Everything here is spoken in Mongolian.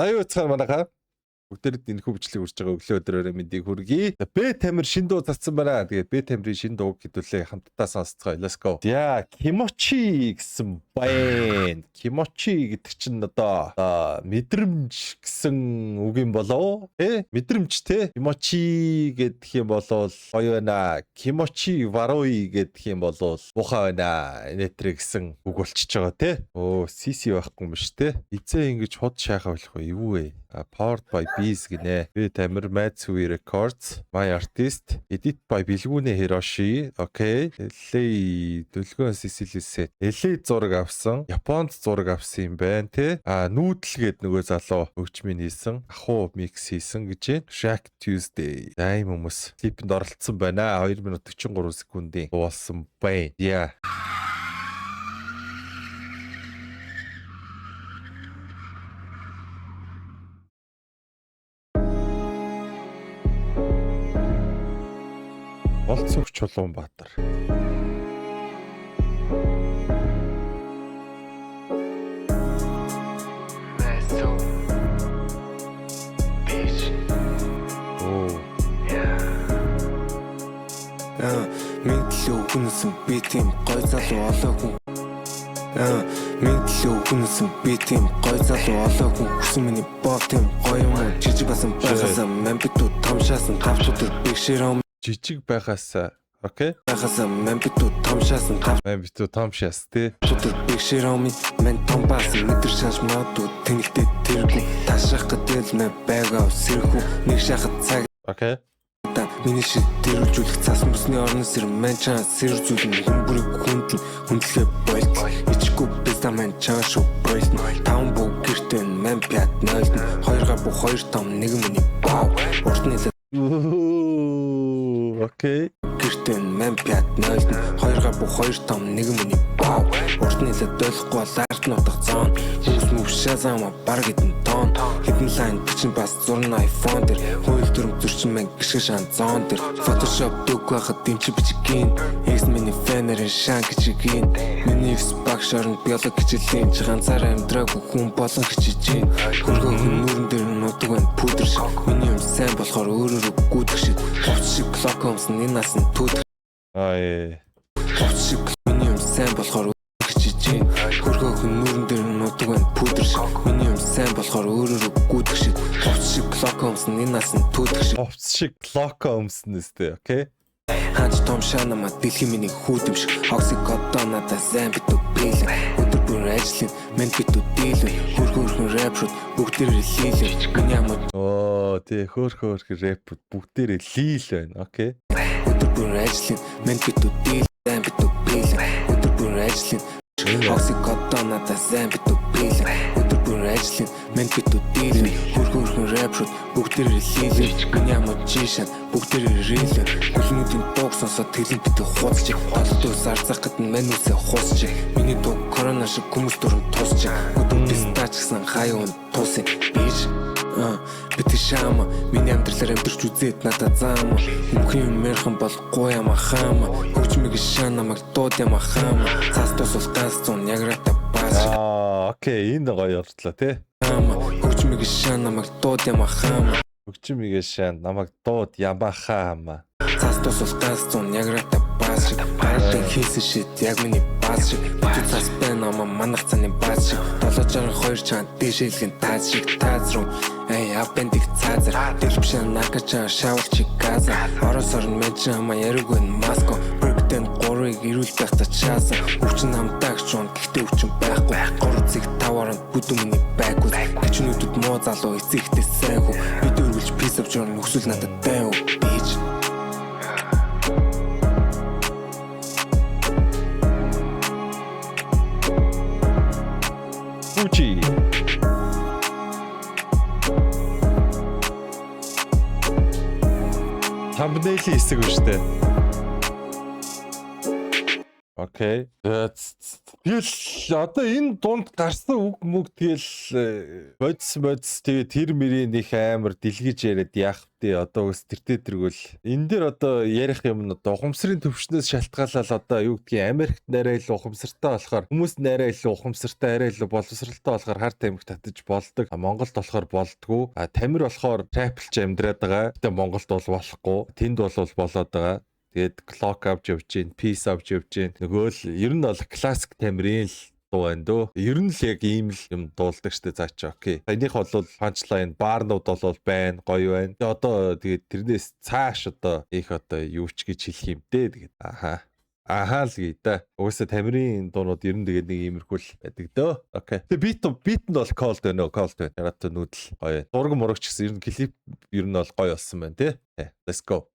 Аюу цаар манайхаа бүгдээрээ энэ хөвчлийг үрж байгаа өглөө өдрөөрөө мэндийг хүргэе. Б тамир шин дуу зарсан байна. Тэгээд Б тамирын шин дууг хэдүүлээ хамтдаа сонсцгоо. Let's go. Яа, кимочи гэсэн байна. Кимочи гэдэг чинь одоо мэдрэмж гэсэн үг юм болоо. Мэдрэмж те. Кимочи гэдэг юм болол гоё байна. Кимочи варои гэдэг юм болол муухай байна. Энэтрэ гэсэн үг болчихж байгаа те. Оо, сиси байхгүй юм ш те. Эзээ ингэж хот шайхаа болох вэ? Юу вэ? Powered by Bees гинэ. Би Тамир Matsuи Records, My Artist, Edit by Билгүүнэ Hiroshi. Окей. LA дөлгөөн Sicily-сээ LA зураг авсан. Японд зураг авсан юм байна те. Нүүдл гээд нөгөө залуу хөгжмийн хийсэн. Ахуу микс хийсэн гэж. Shack Tuesday. Дайм хүмүүс клипэнд оролцсон байна. 2 минут 43 секундын дуулсан байна. Яа. Болцогч Чулуунбаатар. Мэдлээ өгнөсөн би тийм гой залуу олоогүй. Мэдлээ өгнөсөн би тийм гой залуу олоогүй. Хүсэн миний боо тийм гоё юм уу? Жижиг басан байхасаа мэн битүү тамшаасан тавчууд бигшэром. Жижиг байхасаа окей. Байхасаа мэн битүү тамшаасан мэн битүү тамшаас тий. Түтэр бигшэроми мэн том басан мэдэр шааш маадуу тэнгэлтэй тэргүй ташаах гэдэг мэ байгаа сэрхүү нэг шахад цаг. Окей. Миний шиг дэрүүлжүүлэх цаасан бүсний орноос ир мэн чанаа сэржүүлэн хүмүүрийг хүндлэгээ болт ичгүй бэста мэн чанаа шүү болт таун буу гэртэн мэн пят нойлт 2 5 1 миний бау уртны окей. гэртэн мэн пят нойлт 2 5 1 миний бау уртны долохгүй бол арт нутах зон хүмүүс мөвшаасаа баг гэдэн тон хэдэн лайн бичин бас зурна iPhone дээр хууль дүрм зөрчин мэн гიშгэ шан зон дээр Photoshop дүүг байхад дэмчи бичгийн X миний фэнэрэн шан гिचгийн миний X баг шорон биолог хичээлийн ганцаараа амьдраагүй хүн болон хичээж хөргөө хүн нүрэн дээр нутаг байна пудр шиг миний юм сайн болохоор өөрөөрөө гүдэх шиг ховч шиг clock өмсөн энэ нас нь түүдэх ховч шиг миний юм сайн болохоор хичээж хөргөө хүн нүрэн дээр нутаг байна пудр шиг миний юм сайн болохоор өөрөөрөө гүдэх шиг ховч шиг clock өмсөн энэ нас нь түүдэх шиг ховч шиг clock өмсөн нэстэй окей. Хаач том шанама дэлхийн миний хүүдэм шиг оксикодоо надад сайн битүү бэлэн өдөр бүр ажлын мен битүү дийлэн хөрхөн рэпшүүд бүгдээрээ лийлэн миний амд тий хөрхөн рэпүүд бүгдээрээ лийл байна окей. өдөр бүр ажлын мен битүү дийлэн битүү бэлэн өдөр бүр ажлын оксикодоо надад сайн битүү бэлэн өдөр бүр ажлын мен битүү дийлэн хөрхөн рэпшүүд бүгдээрээ лийлэн миний амд жишээ бүгдээрээ рилэн хүлнүүдийн дууг сонсоод тэлэн битүү хуудасч олдоо зарцах гэд мэн үсээ хуусч миний дуу корона шиг хүмүүс дуран тусч өдөр пистач гэсэн хаяун тусын бич бити шама миний амьдралаар амьдэрч үзээд надад заама мөнхийн мэрхэн болохгүй яма хаама хөгжмийг шанамаг дууд яма хаама цаас тусал ганц зун яграта бааш окей энэ гоё ортлоо тий хөгжмийг шанамаг дууд яма хаама хөгжмийг шан намайг дууд ямахаама цаас тусал ганц зун яграта бааш гардаг хийсэн шит яг миний бааш шиг бит цаас байна ама манах цаны бааш шиг 762 чант дэшээлгэн таач шиг таац руу аппендик цаазар дэлбшэн накачаа шавлчиг газа орос орн мэж ама яриггүй маско брэгтэн 3-ыг ирүүл байх цаашаасан хүчин хамтаагч он гэхдээ хүчин байхгүй 3-ыг 5-аар бүдүүн миний байггүй гिचнүүдэд муу залуу эцэгтэй сайгүй бид өргөлж piece of journey нөхсөл надад дай уу бич Fuji Thumbnail хэсэг үү штэ. Окей. Тэгэл одоо энэ дунд гарсан үг мөг тэгэл бодис тэгээ тэр мөрийн их амар дэлгэж яриад яах вэ? Одоо ус тэртээ тэргүүл энэ дээр одоо ярих юм нь одоо ухамсарын төвшнөөс шалтгаалаад одоо юу гэдгийг Америкт нарай илүү ухамсартай болохоор хүмүүс нарай илүү ухамсартай арай илүү боловсралтай болохоор хар тамхи татаж болдог. Монголд болохоор болдгоо. Тамир болохоор трапплж амьдраад байгаа. Гэтэ Монголд бол болохгүй. Тэнд бол болоод байгаа. Тэгээд clock авч явж гин, piece авч явж гин. Нөгөө л ер нь бол классик тамирын л дуу байна дөө. Ер нь л яг ийм л юм дуулдаг штэ цаа чи окей. Энийх бол punchline баарнууд бол байна, гоё байна. Тэгээд одоо тэгээд тэрнээс цааш одоо их одоо юу ч гэж хэлэх юм дээ. Тэгээд ахаа л гээ да. Угаасаа тамирын дуунууд ер нь тэгээд нэг иймэрхүү л байдаг дөө. Окей. Тэгээд бит нь бол cold байна. Cold байна. Ягаад нүүдэл гоё. Зураг мурагч гэсэн ер нь клип ер нь бол гоё болсон байна тий. Let's go.